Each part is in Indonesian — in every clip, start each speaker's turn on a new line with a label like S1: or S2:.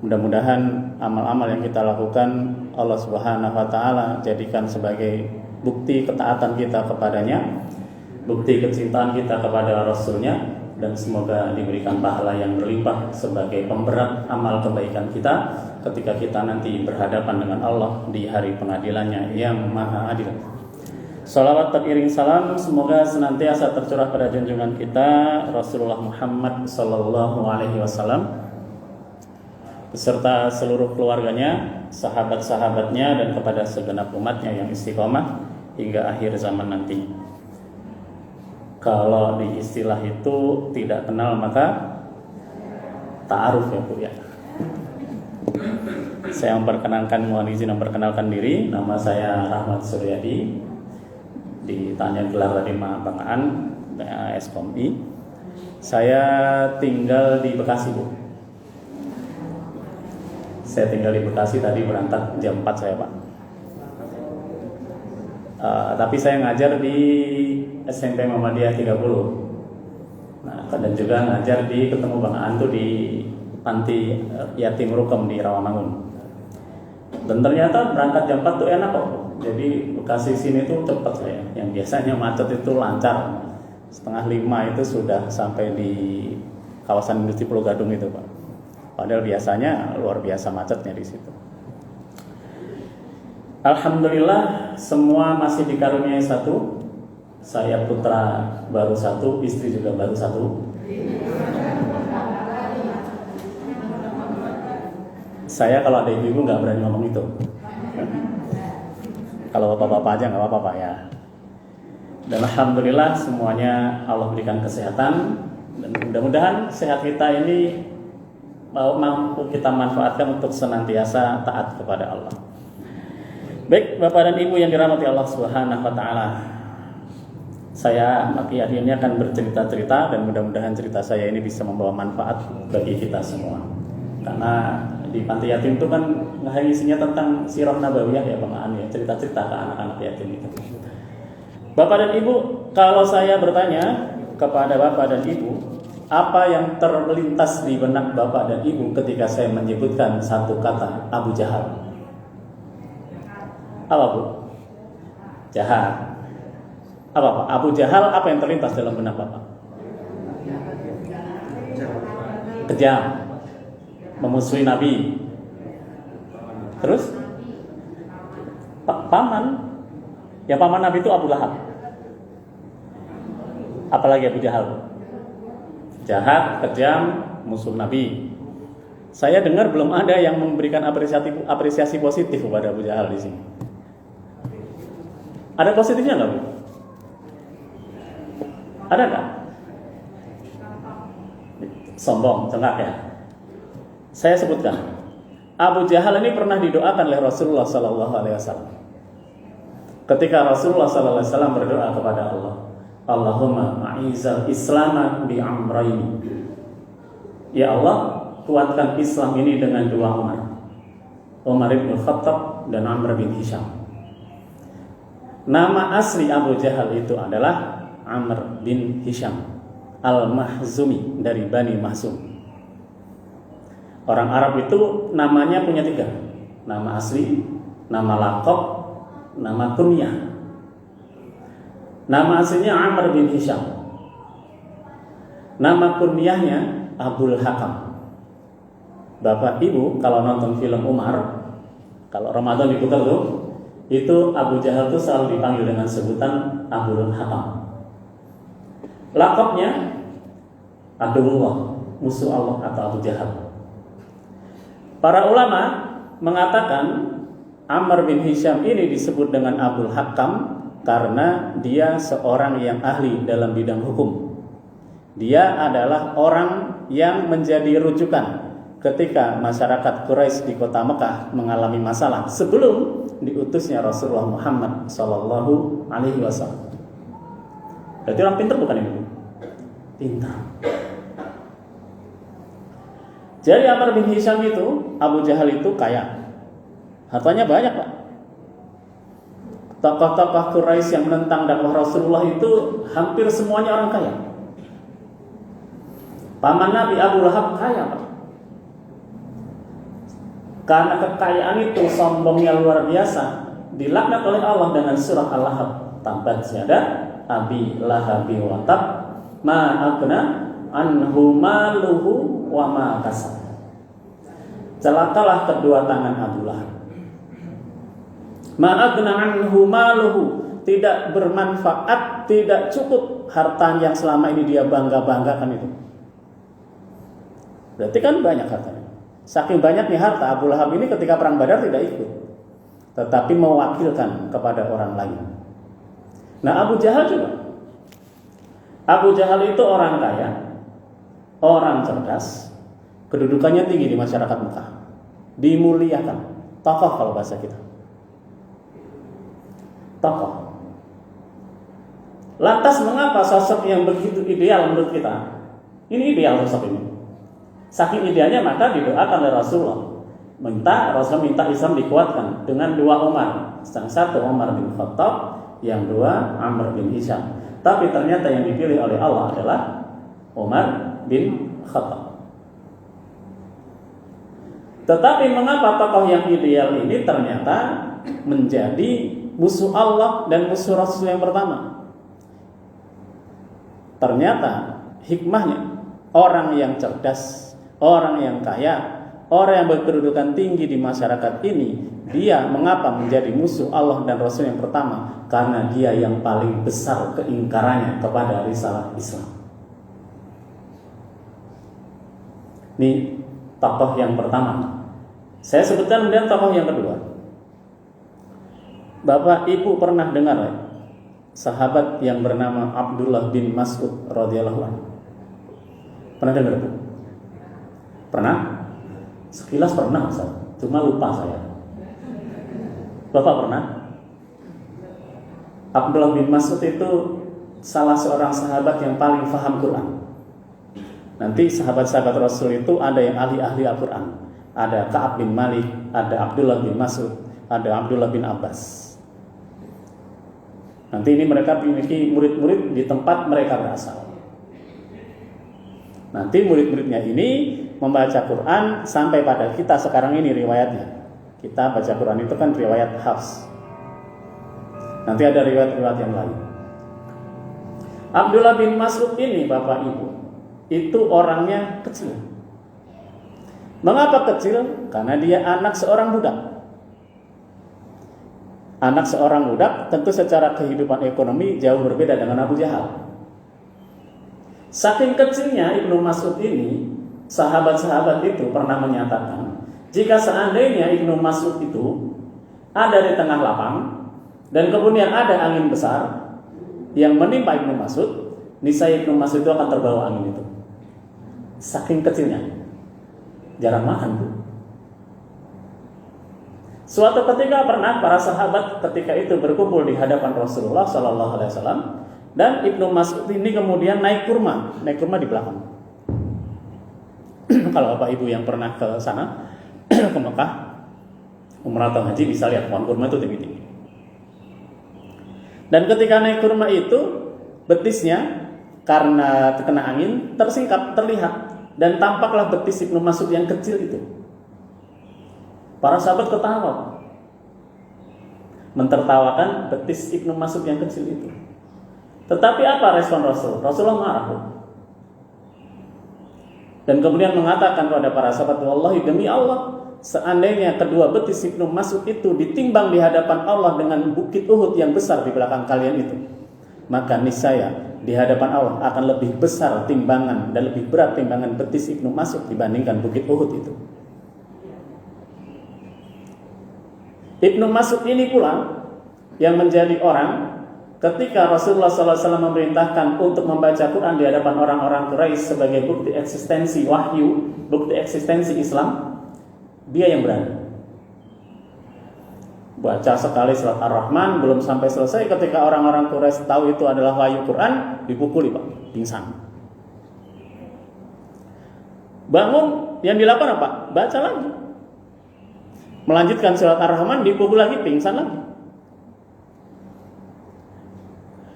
S1: Mudah-mudahan amal-amal yang kita lakukan Allah Subhanahu wa taala jadikan sebagai bukti ketaatan kita kepadanya, bukti kecintaan kita kepada Rasulnya, dan semoga diberikan pahala yang berlimpah sebagai pemberat amal kebaikan kita ketika kita nanti berhadapan dengan Allah di hari pengadilannya yang maha adil. Salawat teriring salam semoga senantiasa tercurah pada junjungan kita Rasulullah Muhammad sallallahu alaihi wasallam beserta seluruh keluarganya, sahabat-sahabatnya, dan kepada segenap umatnya yang istiqomah hingga akhir zaman nanti. Kalau di istilah itu tidak kenal maka ta'aruf ya Bu ya. Saya mohon izin memperkenalkan diri. Nama saya Rahmat Suryadi. Ditanya gelar tadi Bang Aan, Eskompi. Saya tinggal di Bekasi Bu. Saya tinggal di Bekasi, tadi berangkat jam 4 saya Pak. Tapi saya ngajar di SMP Muhammadiyah 30. Nah, dan juga ngajar di ketemu Bang Aan tuh di Panti Yatim Rukem di Rawamangun. Dan ternyata berangkat jam 4 tuh enak kok. Jadi Bekasi sini tuh cepat saya. Yang biasanya macet itu lancar. 4:30 itu sudah sampai di kawasan industri Pulau Gadung itu Pak. Padahal biasanya luar biasa macetnya di situ. Alhamdulillah semua masih dikaruniai satu. Saya putra baru satu, istri juga baru satu. Saya kalau ada ibu-ibu nggak berani ngomong itu. Kalau bapak-bapak aja nggak apa-apa Pak ya. Dan alhamdulillah semuanya Allah berikan kesehatan, dan mudah-mudahan sehat kita ini mampu kita manfaatkan untuk senantiasa taat kepada Allah. Baik Bapak dan Ibu yang dirahmati Allah Subhanahu wa taala. Saya hari ini akan bercerita-cerita dan mudah-mudahan cerita saya ini bisa membawa manfaat bagi kita semua. Karena di panti yatim itu kan isinya tentang sirah nabawiyah ya Bang Aan ya, cerita-cerita ke anak-anak yatim itu. Bapak dan Ibu, kalau saya bertanya kepada Bapak dan Ibu, apa yang terlintas di benak Bapak dan Ibu ketika saya menyebutkan satu kata Abu Jahal? Apa Bu? Jahat. Apa Pak? Abu Jahal, apa yang terlintas dalam benak Bapak? Kejam, memusuhi Nabi. Terus? Paman. Ya paman Nabi itu Abu Lahab. Apalagi Abu Jahal? Jahat, kejam, musuh Nabi. Saya dengar belum ada yang memberikan apresiasi positif kepada Abu Jahal di sini. Ada positifnya nggak Bu? Ada nggak? Sombong, cengkak ya. Saya sebutkan, Abu Jahal ini pernah didoakan oleh Rasulullah Sallallahu Alaihi Wasallam. Ketika Rasulullah Sallallahu Alaihi Wasallam berdoa kepada Allah, Allahumma a'izal Islama bi amrayni. Ya Allah, kuatkan Islam ini dengan dua Umar bin Khattab dan Amr bin Hisham. Nama asli Abu Jahal itu adalah Amr bin Hisham Al-Mahzumi dari Bani Mahzum. Orang Arab itu namanya punya 3. Nama asli, nama laqab, nama kunyah. Nama aslinya Amr bin Hisham. Nama kunyahnya Abul Hakam. Bapak Ibu kalau nonton film Umar, kalau Ramadan diputar tuh, itu Abu Jahal tuh selalu dipanggil dengan sebutan Abul Hakam. Laqabnya Aduwullah, musuh Allah atau Abu Jahal. Para ulama mengatakan Amr bin Hisham ini disebut dengan Abul Hakam karena dia seorang yang ahli dalam bidang hukum. Dia adalah orang yang menjadi rujukan ketika masyarakat Quraisy di kota Mekah mengalami masalah sebelum diutusnya Rasulullah Muhammad Sallallahu Alaihi Wasallam. Berarti orang pintar bukan ini? Pintar. Jadi Amr bin Hisham itu, Abu Jahal itu kaya, hartanya banyak Pak. Tokoh-tokoh Quraisy yang menentang dakwah Rasulullah itu hampir semuanya orang kaya. Paman Nabi Abu Lahab kaya Pak. karena kekayaan itu sombongnya luar biasa, dilaknat oleh Allah dengan surah Al-Lahab, tabbat yada abi lahabi wa tab ma aghna anhu maluhu wa ma kasab. Celakalah kedua tangan Abu Lahab. Ma aghna anhu maluhu, tidak bermanfaat, tidak cukup harta yang selama ini dia bangga-banggakan itu. Berarti kan banyak hartanya. Saking banyaknya harta, Abu Lahab ini ketika perang Badar tidak ikut, tetapi mewakilkan kepada orang lain. Nah, Abu Jahal juga. Abu Jahal itu orang kaya, orang cerdas, kedudukannya tinggi di masyarakat Mekah, dimuliakan, tokoh kalau bahasa kita, tokoh. Lantas mengapa sosok yang begitu ideal menurut kita? Ini ideal sosok ini. Saking idealnya maka didoakan oleh Rasulullah. Rasul minta Islam dikuatkan dengan dua Umar. Yang satu Umar bin Khattab, yang dua Amr bin Hisham. Tapi ternyata yang dipilih oleh Allah adalah Umar bin Khattab. Tetapi mengapa tokoh yang ideal ini ternyata menjadi musuh Allah dan musuh Rasul yang pertama? Ternyata hikmahnya, orang yang cerdas, orang yang kaya, orang yang berkedudukan tinggi di masyarakat ini, dia mengapa menjadi musuh Allah dan Rasul yang pertama? Karena dia yang paling besar keingkarannya kepada risalah Islam. Ini tokoh yang pertama. Saya sebutkan kemudian tokoh yang kedua. Bapak Ibu pernah dengar ya? Sahabat yang bernama Abdullah bin Mas'ud radhiyallahu anhu? Pernah dengar itu? Pernah? Sekilas pernah, cuma lupa saya. Bapak pernah? Abdullah bin Mas'ud itu salah seorang sahabat yang paling paham Quran. Nanti sahabat-sahabat Rasul itu ada yang ahli-ahli Al-Quran. Ada Ka'ab bin Malik, ada Abdullah bin Mas'ud, ada Abdullah bin Abbas. Nanti ini mereka memiliki murid-murid di tempat mereka berasal. Nanti murid-muridnya ini membaca Quran sampai pada kita sekarang ini riwayatnya. Kita baca Quran itu kan riwayat Hafs. Nanti ada riwayat-riwayat yang lain. Abdullah bin Mas'ud ini Bapak Ibu, itu orangnya kecil. Mengapa kecil? Karena dia anak seorang budak. Anak seorang budak tentu secara kehidupan ekonomi jauh berbeda dengan Abu Jahal. Saking kecilnya Ibnu Mas'ud ini, sahabat-sahabat itu pernah menyatakan, jika seandainya Ibnu Mas'ud itu ada di tengah lapang dan kemudian ada angin besar yang menimpa Ibnu Mas'ud, niscaya Ibnu Mas'ud itu akan terbawa angin itu. Saking kecilnya, jarang makan tuh. Suatu ketika pernah para sahabat ketika itu berkumpul di hadapan Rasulullah SAW, dan Ibnu Mas'ud ini kemudian naik kurma di belakang. Kalau Bapak Ibu yang pernah ke sana, ke Mekah, umrah atau haji, bisa lihat pohon kurma itu tinggi-tinggi. Dan ketika naik kurma itu, betisnya karena terkena angin tersingkap, terlihat, dan tampaklah betis Ibnu Mas'ud yang kecil itu. Para sahabat ketawa, mentertawakan betis Ibnu Mas'ud yang kecil itu. Tetapi apa respon Rasul? Rasulullah marah. Dan kemudian mengatakan kepada para sahabat, wallahi demi Allah, seandainya kedua betis Ibnu Mas'ud itu ditimbang di hadapan Allah dengan bukit Uhud yang besar di belakang kalian itu, maka niscaya di hadapan Allah akan lebih besar timbangan dan lebih berat timbangan betis Ibnu Mas'ud dibandingkan bukit Uhud itu. Ibnu Mas'ud ini pula yang menjadi orang ketika Rasulullah SAW memerintahkan untuk membaca Quran di hadapan orang-orang Quraisy sebagai bukti eksistensi wahyu, bukti eksistensi Islam, dia yang berani. Baca sekali surat Ar-Rahman, belum sampai selesai ketika orang-orang Quraisy tahu itu adalah wahyu Quran, dipukuli Pak, pingsan. Bangun, yang dilakukan apa? Baca lagi. Melanjutkan surat Ar-Rahman, dipukul lagi, pingsan lagi.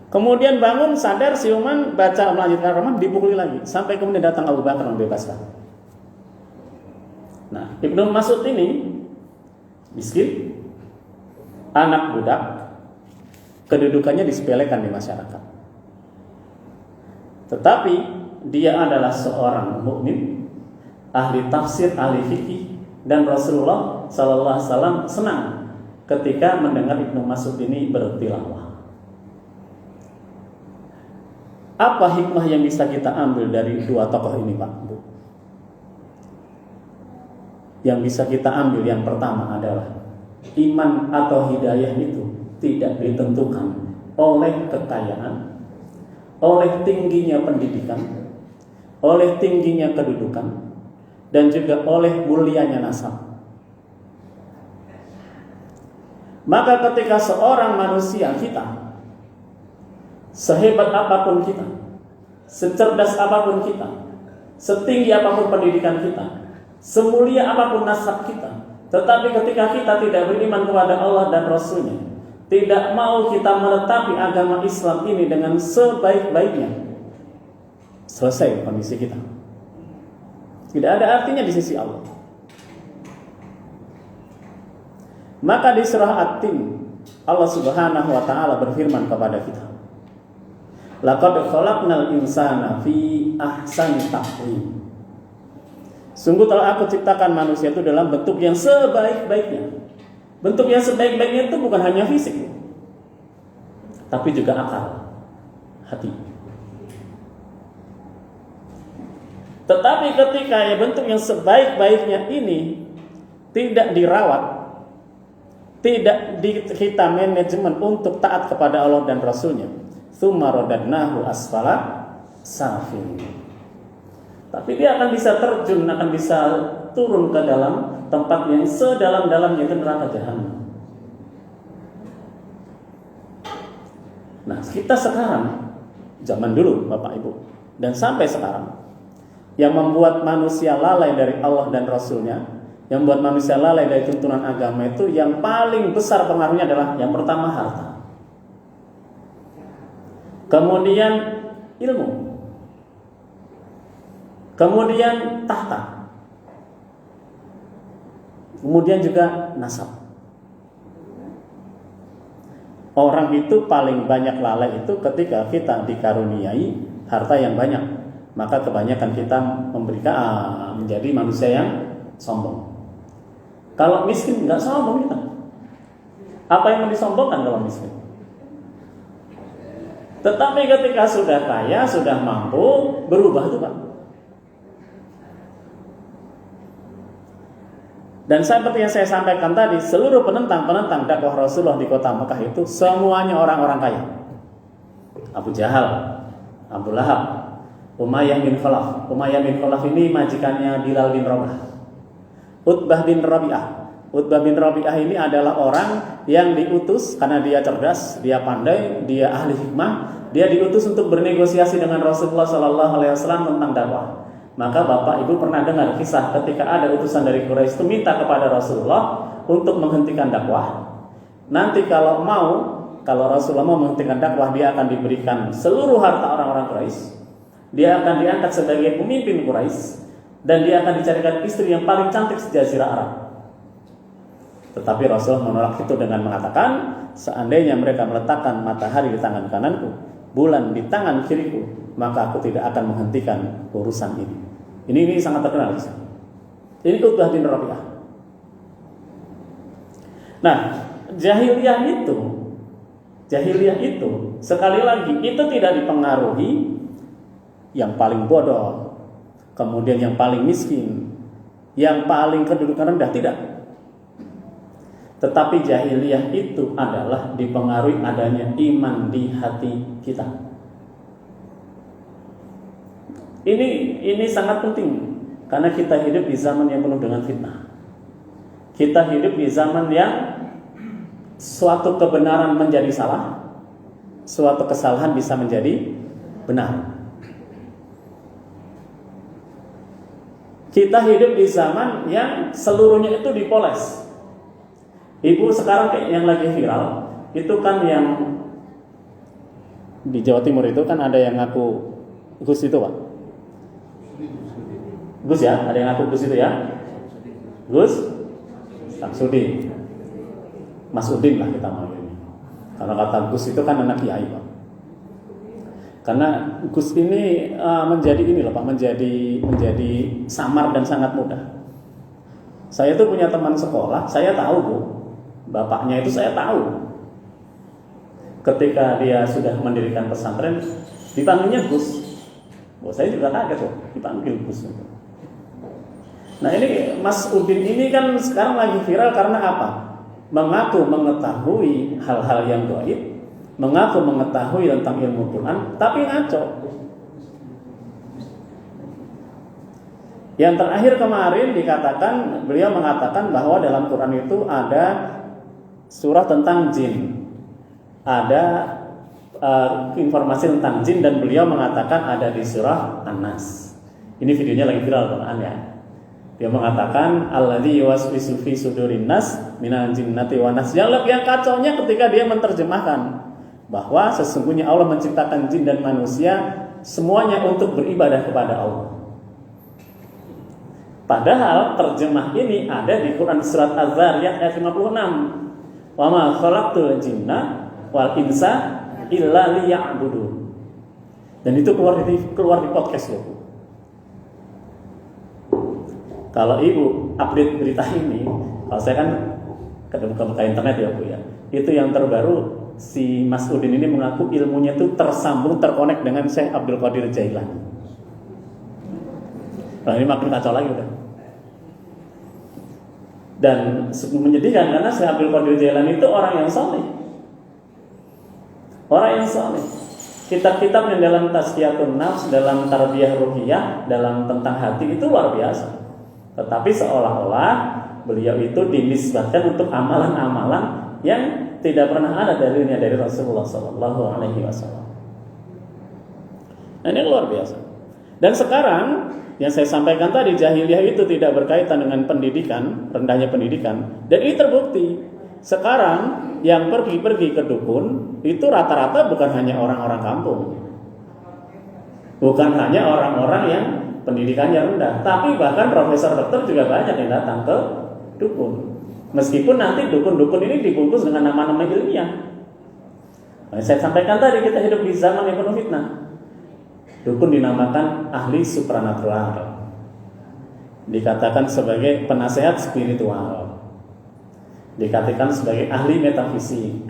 S1: Kemudian bangun, sadar, siuman, baca melanjutkan Ar-Rahman, dipukuli lagi. Sampai kemudian datang Abu Bakar membebaskan. Nah, Ibnu Mas'ud ini miskin, anak budak, kedudukannya disepelekan di masyarakat. Tetapi dia adalah seorang mukmin, ahli tafsir, ahli fikih, dan Rasulullah sallallahu alaihi wasallam senang ketika mendengar Ibnu Mas'ud ini bertilawah. Apa hikmah yang bisa kita ambil dari dua tokoh ini, Pak, Bu? Yang bisa kita ambil yang pertama adalah iman atau hidayah itu tidak ditentukan oleh kekayaan, oleh tingginya pendidikan, oleh tingginya kedudukan, dan juga oleh mulianya nasab. Maka ketika seorang manusia kita, sehebat apapun kita, secerdas apapun kita, setinggi apapun pendidikan kita, semulia apapun nasab kita, tetapi ketika kita tidak beriman kepada Allah dan Rasul-Nya, tidak mau kita menetapi agama Islam ini dengan sebaik-baiknya, selesai kondisi kita. Tidak ada artinya di sisi Allah. Maka di surah At-Tin, Allah Subhanahu wa taala berfirman kepada kita, laqad khalaqnal insana fi ahsani taqwim. Sungguh telah aku ciptakan manusia itu dalam bentuk yang sebaik-baiknya. Bentuk yang sebaik-baiknya itu bukan hanya fisik, tapi juga akal, hati. Tetapi ketika bentuk yang sebaik-baiknya ini tidak dirawat, tidak kita manajemen untuk taat kepada Allah dan Rasul-Nya, tsumma radadnahu asfala safilin. Tapi dia akan bisa terjun, akan bisa turun ke dalam tempat yang sedalam-dalamnya, itu neraka jahanam. Nah, kita sekarang, zaman dulu Bapak Ibu, dan sampai sekarang, yang membuat manusia lalai dari Allah dan Rasul-Nya, yang membuat manusia lalai dari tuntunan agama itu, yang paling besar pengaruhnya adalah yang pertama harta, kemudian ilmu, kemudian tahta, kemudian juga nasab. Orang itu paling banyak lalai itu ketika kita dikaruniai harta yang banyak, maka kebanyakan kita memberikan menjadi manusia yang sombong. Kalau miskin nggak sombong kita. Apa yang mau disombongkan kalau miskin? Tetapi ketika sudah kaya, sudah mampu, berubah itu, Pak. Dan seperti yang saya sampaikan tadi, seluruh penentang dakwah Rasulullah di kota Mekah itu semuanya orang-orang kaya. Abu Jahal, Abu Lahab, Umayyah bin Khalaf. Umayyah bin Khalaf ini majikannya Bilal bin Rabah. Utbah bin Rabi'ah. Utbah bin Rabi'ah ini adalah orang yang diutus karena dia cerdas, dia pandai, dia ahli hikmah. Dia diutus untuk bernegosiasi dengan Rasulullah SAW tentang dakwah. Maka Bapak Ibu pernah dengar kisah ketika ada utusan dari Quraisy itu minta kepada Rasulullah untuk menghentikan dakwah. Nanti kalau Rasulullah mau menghentikan dakwah, dia akan diberikan seluruh harta orang-orang Quraisy. Dia akan diangkat sebagai pemimpin Quraisy dan dia akan dicarikan istri yang paling cantik sejazirah Arab. Tetapi Rasulullah menolak itu dengan mengatakan, seandainya mereka meletakkan matahari di tangan kananku, bulan di tangan kiriku, maka aku tidak akan menghentikan urusan ini. Ini sangat terkenal. Ini Utbah bin Rabi'ah. Nah, jahiliyah itu sekali lagi itu tidak dipengaruhi yang paling bodoh, kemudian yang paling miskin, yang paling kedudukan rendah, tidak. Tetapi jahiliyah itu adalah dipengaruhi adanya iman di hati kita. Ini sangat penting karena kita hidup di zaman yang penuh dengan fitnah. Kita hidup di zaman yang suatu kebenaran menjadi salah, suatu kesalahan bisa menjadi benar. Kita hidup di zaman yang seluruhnya itu dipoles. Ibu sekarang kayak yang lagi viral itu kan yang di Jawa Timur itu kan ada yang ngaku Gus itu, Pak. Gus ya, ada yang ngaku Gus itu ya. Gus Samsudi. Mas Udin lah kita manggilnya. Karena kata Gus itu kan anak kiai, Pak. Karena Gus ini menjadi ini loh Pak, menjadi samar dan sangat mudah. Saya tuh punya teman sekolah, saya tahu Bu, bapaknya itu saya tahu. Ketika dia sudah mendirikan pesantren, dipanggilnya Gus. Oh, saya juga kaget loh, dipanggil Gus. Nah ini Mas Udin ini kan sekarang lagi viral karena apa? Mengaku mengetahui hal-hal yang gaib, mengaku mengetahui tentang ilmu Quran, tapi ngaco. Yang terakhir kemarin dikatakan, beliau mengatakan bahwa dalam Quran itu ada surah tentang jin, ada informasi tentang jin, dan beliau mengatakan ada di surah An-Nas. Ini videonya lagi viral Quran ya. Dia mengatakan alladzi yuwaswisu fi sudurin nas minal jinnati wan nas. Yang kacaunya ketika dia menerjemahkan bahwa sesungguhnya Allah menciptakan jin dan manusia semuanya untuk beribadah kepada Allah. Padahal terjemah ini ada di Quran surat Az-Zariyat ayat 56. Wa ma khalaqtul jinna wal insa illa liya'budun. Dan itu keluar di podcast loh. Kalau Ibu update berita ini, kalau saya kan ke internet ya Bu ya, itu yang terbaru si Mas Udin ini mengaku ilmunya itu tersambung, terkonek dengan Syekh Abdul Qadir Jailani. Nah ini makin kacau lagi udah. Dan menyedihkan karena Syekh Abdul Qadir Jailani itu orang yang saleh. Orang yang saleh. Kitab-kitab yang dalam tazkiyatun nafs, dalam tarbiyah ruhiyah, dalam tentang hati itu luar biasa. Tetapi seolah-olah beliau itu dinisbatkan untuk amalan-amalan yang tidak pernah ada dalilnya dari Rasulullah Sallallahu Alaihi Wasallam. Nah, ini luar biasa. Dan sekarang yang saya sampaikan tadi, jahiliyah itu tidak berkaitan dengan pendidikan, rendahnya pendidikan, dan ini terbukti. Sekarang yang pergi-pergi ke dukun itu rata-rata bukan hanya orang-orang kampung, bukan hanya orang-orang yang pendidikannya rendah, tapi bahkan profesor dokter juga banyak yang datang ke dukun. Meskipun nanti dukun-dukun ini dibungkus dengan nama-nama ilmiah. Nah, saya sampaikan tadi kita hidup di zaman yang penuh fitnah. Dukun dinamakan ahli supranatural, dikatakan sebagai penasehat spiritual, dikatakan sebagai ahli metafisik,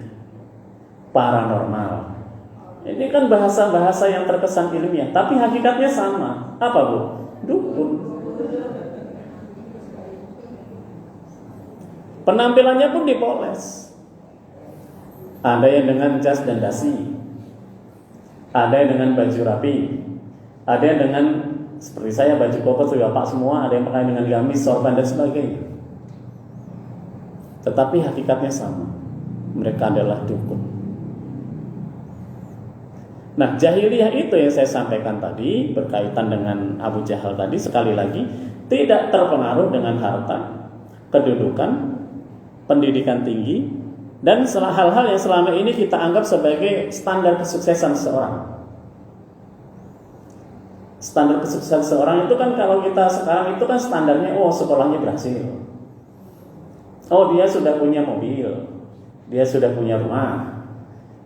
S1: paranormal. Ini kan bahasa-bahasa yang terkesan ilmiah, tapi hakikatnya sama. Apa Bu? Dukun. Penampilannya pun dipoles. Ada yang dengan jas dan dasi, ada yang dengan baju rapi, ada yang dengan seperti saya baju koko tuh Pak semua, ada yang pakai dengan gamis, sorban dan sebagainya. Tetapi hakikatnya sama. Mereka adalah dukun. Nah, jahiliyah itu yang saya sampaikan tadi berkaitan dengan Abu Jahal tadi, sekali lagi tidak terpengaruh dengan harta, kedudukan, pendidikan tinggi, dan hal-hal yang selama ini kita anggap sebagai standar kesuksesan seseorang. Standar kesuksesan seseorang itu kan kalau kita sekarang itu kan standarnya, oh sekolahnya berhasil, oh dia sudah punya mobil, dia sudah punya rumah,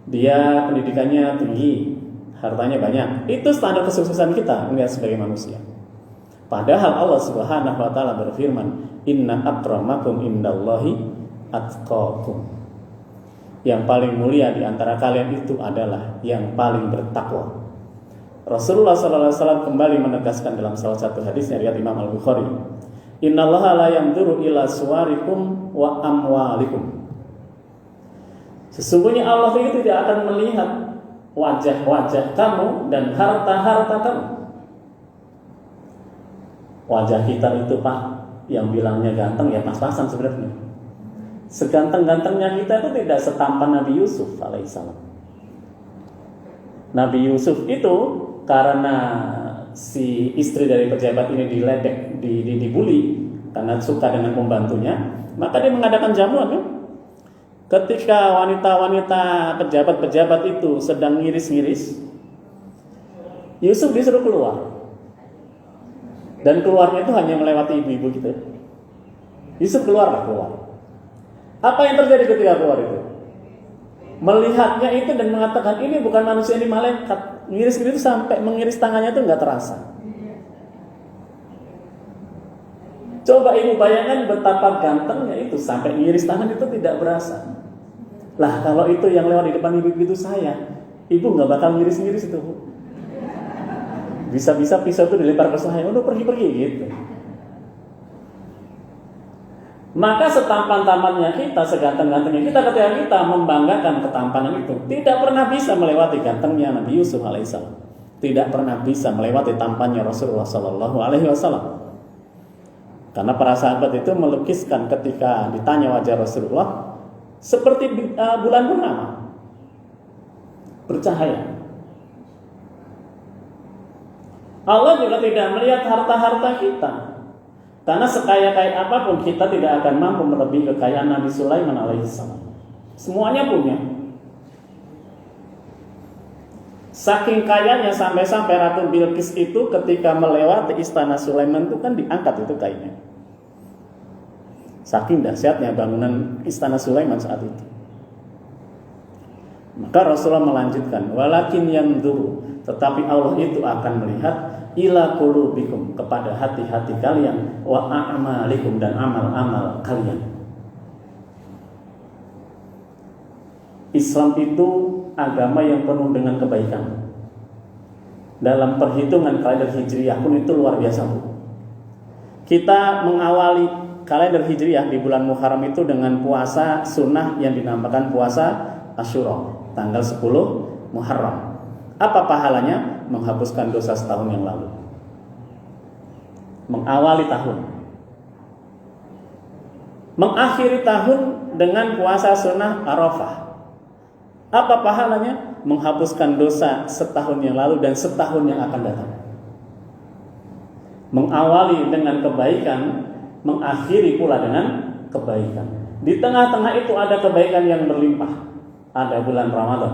S1: dia pendidikannya tinggi, hartanya banyak. Itu standar kesuksesan kita melihat sebagai manusia. Padahal Allah Subhanahu wa taala berfirman, "Inna akramakum indallahi atqakum." Yang paling mulia di antara kalian itu adalah yang paling bertakwa. Rasulullah SAW kembali menegaskan dalam salah satu hadisnya riwayat Imam Al-Bukhari, "Innallaha la yanzuru ila suwarikum wa amwalikum." Sesungguhnya Allah itu tidak akan melihat wajah-wajah kamu dan harta-harta kamu. Wajah kita itu Pak, yang bilangnya ganteng ya pas-pasan sebenarnya. Seganteng-gantengnya kita itu tidak setampan Nabi Yusuf alaihissalam. Nabi Yusuf itu karena si istri dari pejabat ini diledek, dibully karena suka dengan pembantunya, maka dia mengadakan jamuan kan? Ketika wanita-wanita pejabat-pejabat itu sedang ngiris-ngiris, Yusuf disuruh keluar. Dan keluarnya itu hanya melewati ibu-ibu gitu. Yusuf keluar. Apa yang terjadi ketika keluar itu? Melihatnya itu dan mengatakan ini bukan manusia, ini malaikat. Ngiris-ngiris sampai mengiris tangannya itu nggak terasa. Coba ibu bayangkan betapa gantengnya itu sampai ngiris tangan itu tidak berasa. Lah kalau itu yang lewat di depan ibu itu saya, ibu nggak bakal ngiris-ngiris itu. Bisa-bisa pisau itu dilempar ke saya, udah pergi-pergi gitu. Maka setampan-tampannya kita, seganteng-gantengnya kita, ketika kita membanggakan ketampanan itu, tidak pernah bisa melewati gantengnya Nabi Yusuf alaihissalam, tidak pernah bisa melewati tampannya Rasulullah Shallallahu Alaihi Wasallam. Karena para sahabat itu melukiskan ketika ditanya wajah Rasulullah seperti bulan purnama, bercahaya. Allah juga tidak melihat harta-harta kita. Karena sekaya-kaya apapun kita tidak akan mampu melebihi kekayaan Nabi Sulaiman alaihissalam. Semuanya punya. Saking kayanya sampai-sampai Ratu Bilqis itu ketika melewati istana Sulaiman itu kan diangkat itu kainnya. Saking dahsyatnya bangunan istana Sulaiman saat itu. Maka Rasulullah melanjutkan, walakin yanzuru, tetapi Allah itu akan melihat ila qulubikum, kepada hati-hati kalian, wa a'malikum, dan amal-amal kalian. Islam itu agama yang penuh dengan kebaikan. Dalam perhitungan kalender Hijriah pun itu luar biasa, Bu. Kita mengawali kalender Hijriah di bulan Muharram itu dengan puasa sunnah yang dinamakan puasa Asyura, tanggal 10 Muharram. Apa pahalanya? Menghapuskan dosa setahun yang lalu. Mengawali tahun. Mengakhiri tahun dengan puasa sunnah Arafah. Apa pahalanya? Menghapuskan dosa setahun yang lalu dan setahun yang akan datang. Mengawali dengan kebaikan, mengakhiri pula dengan kebaikan. Di tengah-tengah itu ada kebaikan yang berlimpah. Ada bulan Ramadan.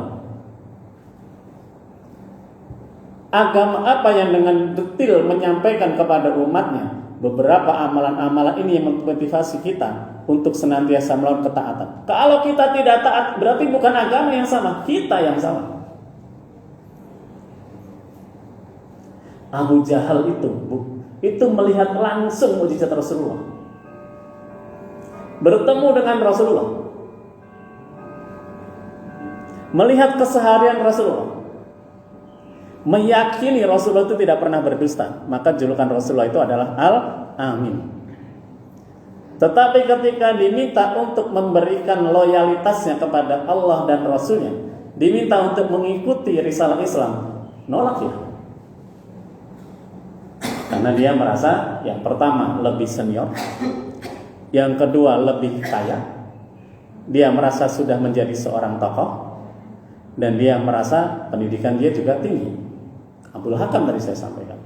S1: Agama apa yang dengan detail menyampaikan kepada umatnya beberapa amalan-amalan ini yang memotivasi kita untuk senantiasa melakukan ketaatan. Kalau kita tidak taat, berarti bukan agama yang sama, kita yang salah. Abu Jahal itu melihat langsung mukjizat Rasulullah, bertemu dengan Rasulullah, melihat keseharian Rasulullah, meyakini Rasulullah itu tidak pernah berdusta. Maka julukan Rasulullah itu adalah Al-Amin. Tetapi ketika diminta untuk memberikan loyalitasnya kepada Allah dan Rasulnya, diminta untuk mengikuti risalah Islam, nolak ya. Karena dia merasa yang pertama lebih senior, yang kedua lebih kaya, dia merasa sudah menjadi seorang tokoh, dan dia merasa pendidikan dia juga tinggi. Abdul Hakam tadi saya sampaikan.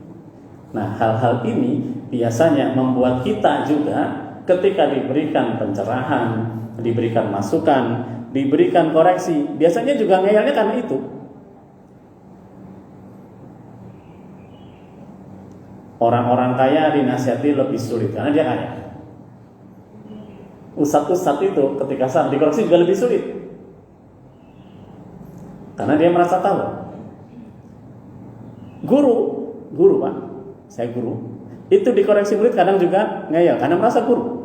S1: Nah, hal-hal ini biasanya membuat kita juga ketika diberikan pencerahan, diberikan masukan, diberikan koreksi, biasanya juga ngeyelnya karena itu. Orang-orang kaya dinasihati lebih sulit karena dia kaya. Ustadz-ustadz itu ketika saat dikoreksi juga lebih sulit karena dia merasa tahu. Guru Pak, saya guru, itu dikoreksi murid kadang juga ngeyel karena merasa guru.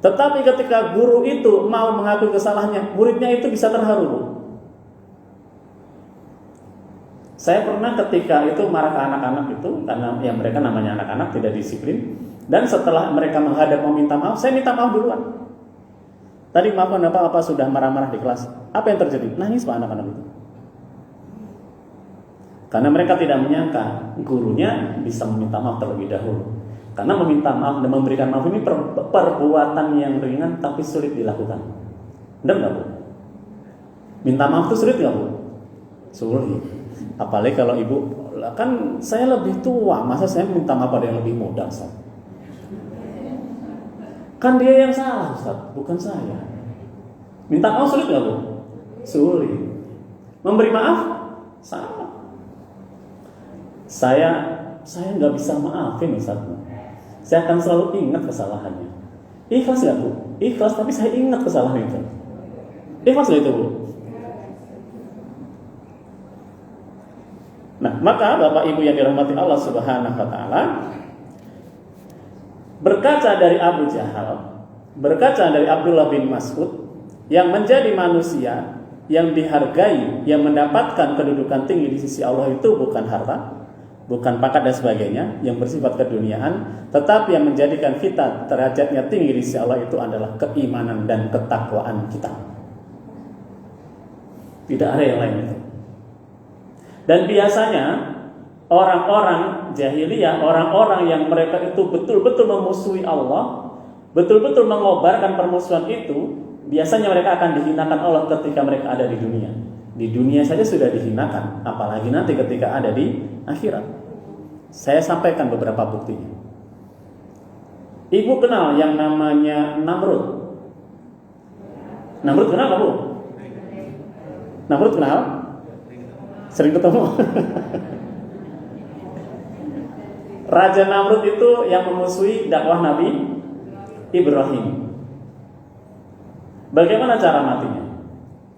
S1: Tetapi ketika guru itu mau mengakui kesalahannya, muridnya itu bisa terharu. Saya pernah ketika itu marah ke anak-anak itu karena yang mereka namanya anak-anak tidak disiplin, dan setelah mereka menghadap meminta maaf, saya minta maaf duluan. Tadi maaf kenapa sudah marah-marah di kelas? Apa yang terjadi? Nangis Pak anak-anak itu. Karena mereka tidak menyangka gurunya bisa meminta maaf terlebih dahulu. Karena meminta maaf dan memberikan maaf ini perbuatan yang ringan tapi sulit dilakukan. Benar nggak Bu? Minta maaf itu sulit nggak Bu? Sulit. Apalagi kalau ibu, kan saya lebih tua, masa saya minta maaf pada yang lebih muda Ustaz? Kan dia yang salah Ustaz, bukan saya. Minta maaf sulit nggak Bu? Sulit. Memberi maaf? Sama. Saya nggak bisa maafin Ustaz. Saya akan selalu ingat kesalahannya. Ikhlas nggak Bu? Ikhlas, tapi saya ingat kesalahan itu. Ikhlas nggak itu Bu? Nah, maka Bapak Ibu yang dirahmati Allah Subhanahu wa taala, berkaca dari Abu Jahal, berkaca dari Abdullah bin Mas'ud yang menjadi manusia yang dihargai, yang mendapatkan kedudukan tinggi di sisi Allah itu bukan harta, bukan pangkat dan sebagainya yang bersifat keduniaan, tetapi yang menjadikan kita derajatnya tinggi di sisi Allah itu adalah keimanan dan ketakwaan kita. Tidak ada yang lain itu. Dan biasanya orang-orang jahiliyah, orang-orang yang mereka itu betul-betul memusuhi Allah, betul-betul mengobarkan permusuhan itu, biasanya mereka akan dihinakan Allah ketika mereka ada di dunia. Di dunia saja sudah dihinakan, apalagi nanti ketika ada di akhirat. Saya sampaikan beberapa buktinya. Ibu kenal yang namanya Namrud? Namrud kenal nggak Bu? Namrud kenal? Sering ketemu. Raja Namrud itu yang memusuhi dakwah Nabi Ibrahim. Bagaimana cara matinya?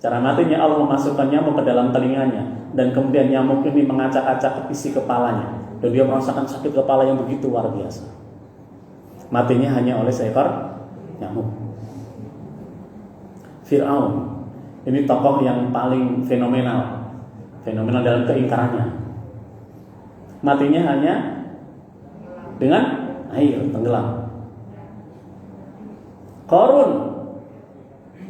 S1: Cara matinya Allah memasukkan nyamuk ke dalam telinganya, dan kemudian nyamuk ini mengacak-acak isi kepalanya, dan dia merasakan sakit kepala yang begitu luar biasa. Matinya hanya oleh seekor nyamuk. Fir'aun, ini tokoh yang paling fenomenal dalam keingkarannya. Matinya hanya dengan air tenggelam. Qarun,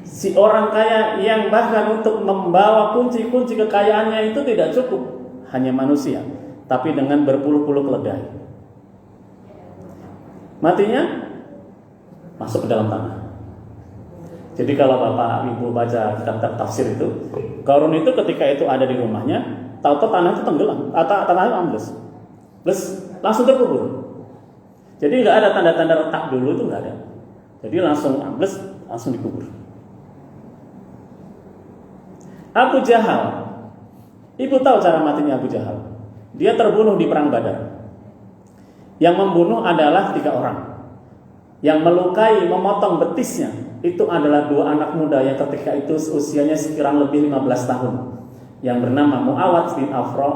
S1: si orang kaya yang bahkan untuk membawa kunci-kunci kekayaannya itu tidak cukup hanya manusia, tapi dengan berpuluh-puluh keledai. Matinya masuk ke dalam tanah. Jadi kalau Bapak Ibu baca kitab tafsir itu, Qarun itu ketika itu ada di rumahnya, tahu-tahu tanah itu tenggelam, atau tanahnya ambles, langsung terkubur. Jadi nggak ada tanda-tanda retak dulu, itu nggak ada. Jadi langsung ambles, langsung dikubur. Abu Jahal, Ibu tahu cara matinya Abu Jahal? Dia terbunuh di perang Badar. Yang membunuh adalah 3 orang. Yang melukai, memotong betisnya itu adalah 2 anak muda yang ketika itu usianya sekirang lebih 15 tahun, yang bernama Mu'awad bin Afra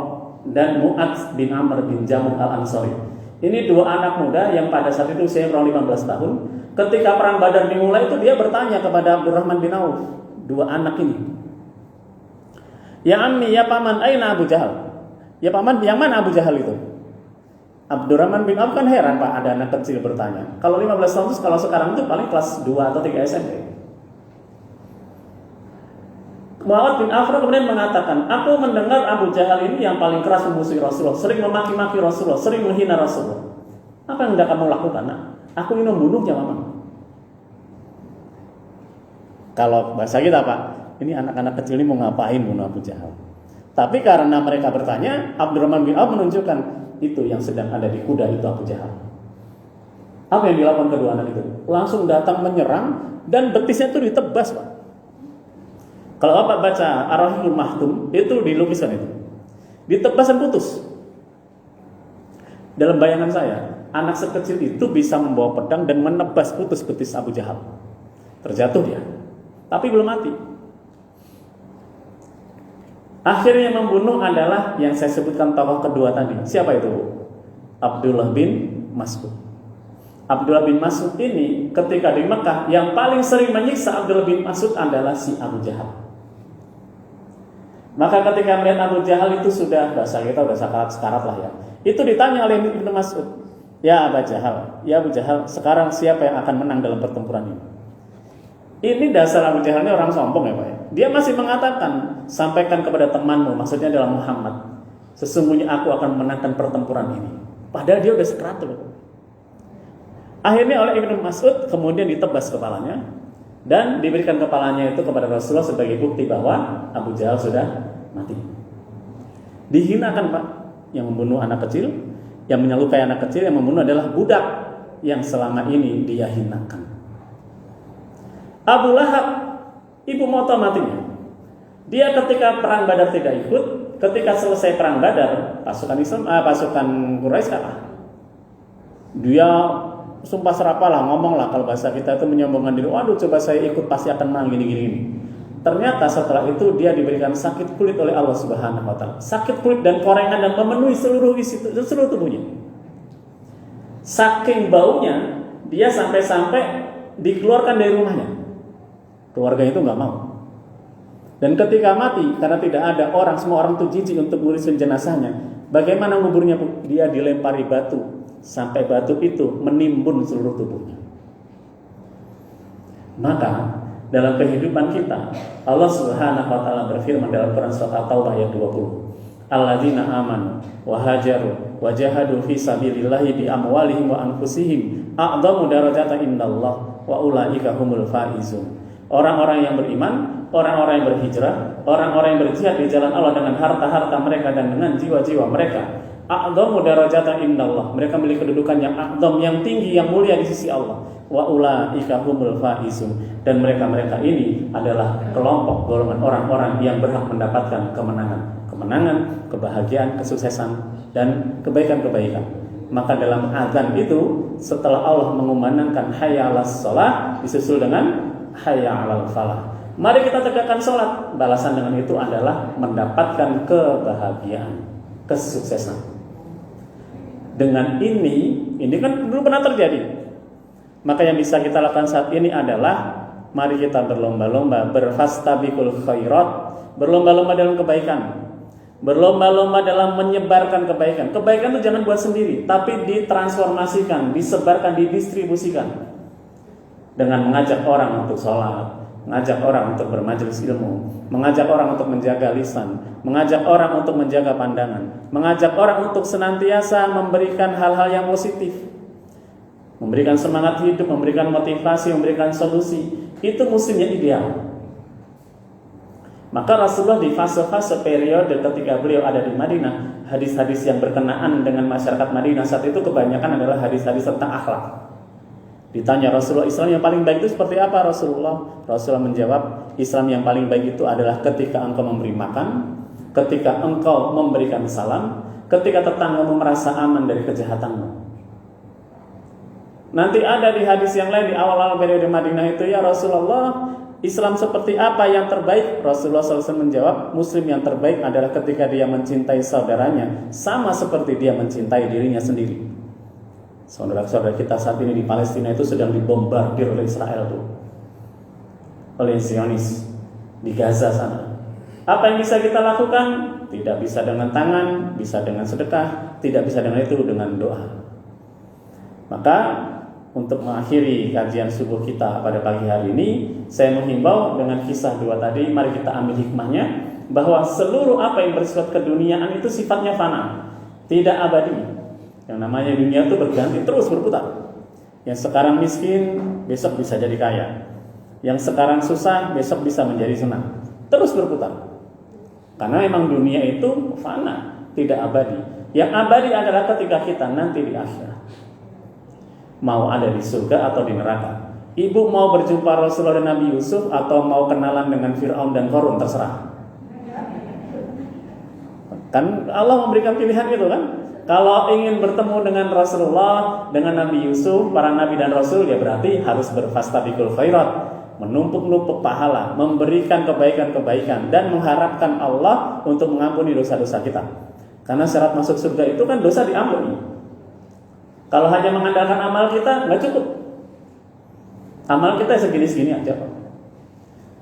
S1: dan Mu'ad bin Amr bin Jamuh al-Ansari. Ini 2 anak muda yang pada saat itu usianya kurang 15 tahun. Ketika perang Badar dimulai itu dia bertanya kepada Abdurrahman bin Auf, 2 anak ini, "Ya ammi, ya paman, aina Abu Jahal?" Ya paman, yang mana Abu Jahal itu? Abdurrahman bin Auf kan heran, Pak, ada anak kecil bertanya. Kalau 15 tahun itu, kalau sekarang itu paling kelas 2 atau 3 SMP. Mu'awad bin Afra kemudian mengatakan, "Aku mendengar Abu Jahal ini yang paling keras memusuhi Rasulullah, sering memaki-maki Rasulullah, sering menghina Rasulullah. Apa yang hendak kamu lakukan, nak? Aku ingin membunuhnya, Mama." Kalau bahasa kita, Pak, ini anak-anak kecil ini mau ngapain bunuh Abu Jahal? Tapi karena mereka bertanya, Abdurrahman bin Auf menunjukkan itu yang sedang ada di kuda itu Abu Jahal. Apa yang dilakukan kedua anak itu? Langsung datang menyerang dan betisnya itu ditebas, Pak. Kalau Bapak baca Ar-Rahimul Mahtum, itu dilukiskan itu. Ditebas dan putus. Dalam bayangan saya, anak sekecil itu bisa membawa pedang dan menebas putus betis Abu Jahal. Terjatuh dia, tapi belum mati. Akhirnya membunuh adalah yang saya sebutkan tokoh kedua tadi. Siapa itu? Abdullah bin Mas'ud. Abdullah bin Mas'ud ini ketika di Mekah yang paling sering menyiksa Abdullah bin Mas'ud adalah si Abu Jahal. Maka ketika melihat Abu Jahal itu sudah, bahasa kita udah sekarat lah ya, itu ditanya oleh Ibnu Mas'ud, "Ya Abu Jahal, ya Abu Jahal, sekarang siapa yang akan menang dalam pertempuran ini?" Ini dasar Abu Jahal ini orang sombong ya Pak ya. Dia masih mengatakan, "Sampaikan kepada temanmu," maksudnya adalah Muhammad, "sesungguhnya aku akan menangkan pertempuran ini." Padahal dia udah sekarat loh. Akhirnya oleh Ibnu Mas'ud kemudian ditebas kepalanya dan diberikan kepalanya itu kepada Rasulullah sebagai bukti bahwa Abu Jahal sudah mati. Dihinakan, Pak, yang membunuh anak kecil, yang menyelukai anak kecil, yang membunuh adalah budak yang selama ini dia hinakan. Abu Lahab, ibu moto matinya. Dia ketika perang Badar tidak ikut, ketika selesai perang Badar, pasukan Quraisy kalah. Dia sumpah serapalah, ngomong lah kalau bahasa kita itu menyombongkan diri. Waduh, coba saya ikut pasti akan menang gini. Ternyata setelah itu dia diberikan sakit kulit oleh Allah Subhanahu wa taala. Sakit kulit dan korengan dan memenuhi seluruh tubuhnya. Saking baunya, dia sampai-sampai dikeluarkan dari rumahnya. Keluarga itu nggak mau. Dan ketika mati, karena tidak ada orang, semua orang itu jijik untuk ngurusin jenazahnya. Bagaimana nguburnya? Dia dilempari batu sampai batu itu menimbun seluruh tubuhnya. Maka dalam kehidupan kita, Allah Subhanahu wa taala berfirman dalam Quran surat At-Taubah ayat 20. Alladzina amanu wa hajaru wa jahadu fi sabilillahi bi amwalihim wa anfusihim a'dhamu darajatan indallah wa ulaika humul faizun. Orang-orang yang beriman, orang-orang yang berhijrah, orang-orang yang berjihad di jalan Allah dengan harta-harta mereka dan dengan jiwa-jiwa mereka, a'dhamu darajatan indallah. Mereka memiliki kedudukan yang a'dham, yang tinggi, yang mulia di sisi Allah. Wa ulaika humul faizun. Dan mereka-mereka ini adalah kelompok golongan orang-orang yang berhak mendapatkan kemenangan, kebahagiaan, kesuksesan dan kebaikan-kebaikan. Maka dalam azan itu setelah Allah mengumandangkan hayya 'alas shalah disusul dengan hayya 'alal falah. Mari kita tegakkan sholat. Balasan dengan itu adalah mendapatkan kebahagiaan, kesuksesan. Dengan ini kan dulu pernah terjadi. Maka yang bisa kita lakukan saat ini adalah mari kita berlomba-lomba, berfastabiqul khairat, berlomba-lomba dalam kebaikan, berlomba-lomba dalam menyebarkan kebaikan. Kebaikan itu jangan buat sendiri, tapi ditransformasikan, disebarkan, didistribusikan dengan mengajak orang untuk sholat, mengajak orang untuk bermajelis ilmu, mengajak orang untuk menjaga lisan, mengajak orang untuk menjaga pandangan, mengajak orang untuk senantiasa memberikan hal-hal yang positif, memberikan semangat hidup, memberikan motivasi, memberikan solusi. Itu musimnya ideal. Maka Rasulullah di fase-fase periode ketika beliau ada di Madinah, hadis-hadis yang berkenaan dengan masyarakat Madinah saat itu kebanyakan adalah hadis-hadis tentang akhlak. Ditanya Rasulullah, Islam yang paling baik itu seperti apa Rasulullah? Rasulullah menjawab, Islam yang paling baik itu adalah ketika engkau memberi makan, ketika engkau memberikan salam, ketika tetanggamu merasa aman dari kejahatanmu. Nanti ada di hadis yang lain di awal-awal periode Madinah itu, ya Rasulullah, Islam seperti apa yang terbaik? Rasulullah SAW menjawab, Muslim yang terbaik adalah ketika dia mencintai saudaranya sama seperti dia mencintai dirinya sendiri. Saudara-saudara kita saat ini di Palestina itu sedang dibombardir oleh Israel tuh, oleh Zionis di Gaza sana. Apa yang bisa kita lakukan? Tidak bisa dengan tangan, bisa dengan sedekah, tidak bisa dengan itu dengan doa. Maka untuk mengakhiri kajian subuh kita pada pagi hari ini, saya menghimbau dengan kisah dua tadi, mari kita ambil hikmahnya bahwa seluruh apa yang bersifat keduniaan itu sifatnya fana, tidak abadi. Yang namanya dunia itu berganti, terus berputar. Yang sekarang miskin, besok bisa jadi kaya. Yang sekarang susah, besok bisa menjadi senang. Terus berputar. Karena memang dunia itu fana, tidak abadi. Yang abadi adalah ketika kita nanti di akhirat, mau ada di surga atau di neraka. Ibu mau berjumpa Rasulullah dan Nabi Yusuf atau mau kenalan dengan Fir'aun dan Qarun, terserah. Kan Allah memberikan pilihan itu kan. Kalau ingin bertemu dengan Rasulullah, dengan Nabi Yusuf, para Nabi dan Rasul, ya berarti harus berfastabiqul khairat, menumpuk-numpuk pahala, memberikan kebaikan-kebaikan, dan mengharapkan Allah untuk mengampuni dosa-dosa kita. Karena syarat masuk surga itu kan dosa diampuni. Kalau hanya mengandalkan amal kita, nggak cukup. Amal kita segini-segini aja.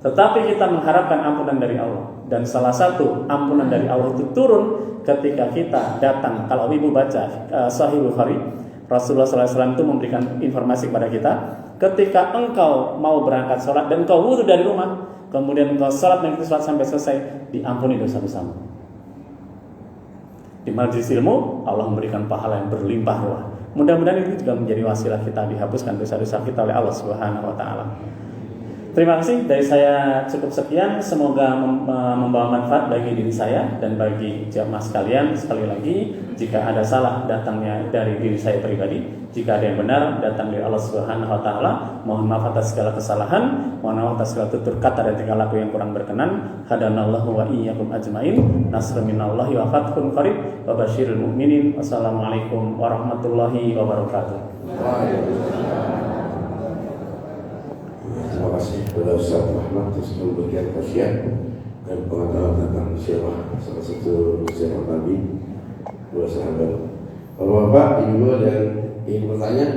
S1: Tetapi kita mengharapkan ampunan dari Allah. Dan salah satu ampunan dari Allah itu turun ketika kita datang. Kalau ibu baca Sahih Bukhari, Rasulullah SAW itu memberikan informasi kepada kita, ketika engkau mau berangkat sholat dan engkau wudu dari rumah, kemudian engkau sholat dan sholat sampai selesai, diampuni dosa-dosamu. Di majelis ilmu, Allah memberikan pahala yang berlimpah ruah. Mudah-mudahan itu juga menjadi wasilah kita dihapuskan dosa-dosa kita oleh Allah Subhanahu wa taala. Terima kasih dari saya, cukup sekian. Semoga membawa manfaat bagi diri saya dan bagi jamaah sekalian. Sekali lagi, jika ada salah datangnya dari diri saya pribadi, jika ada yang benar datang dari Allah Subhanahu wa taala. Mohon maaf atas segala kesalahan, mohon maaf atas segala tutur kata dan tingkah laku yang kurang berkenan. Hadanallahu wa iyyakum ajmain. Nasrun minallahi wa fathun qarib wa basyiril mu'minin. Wassalamualaikum warahmatullahi wabarakatuh.
S2: Terima kasih kepada Ustaz Rahmat atas memberikan kajian dan pengetahuan tentang siapa salah satu siapa Nabi, dua sahabat. Bapak, Ibu dan ingin bertanya?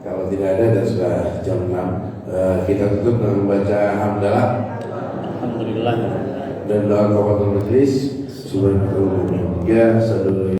S2: Kalau tidak ada dan sudah jam 6, kita tutup dengan membaca hamdalah.
S1: Alhamdulillah.
S2: Dan doa kafatul majlis. Subhanallah.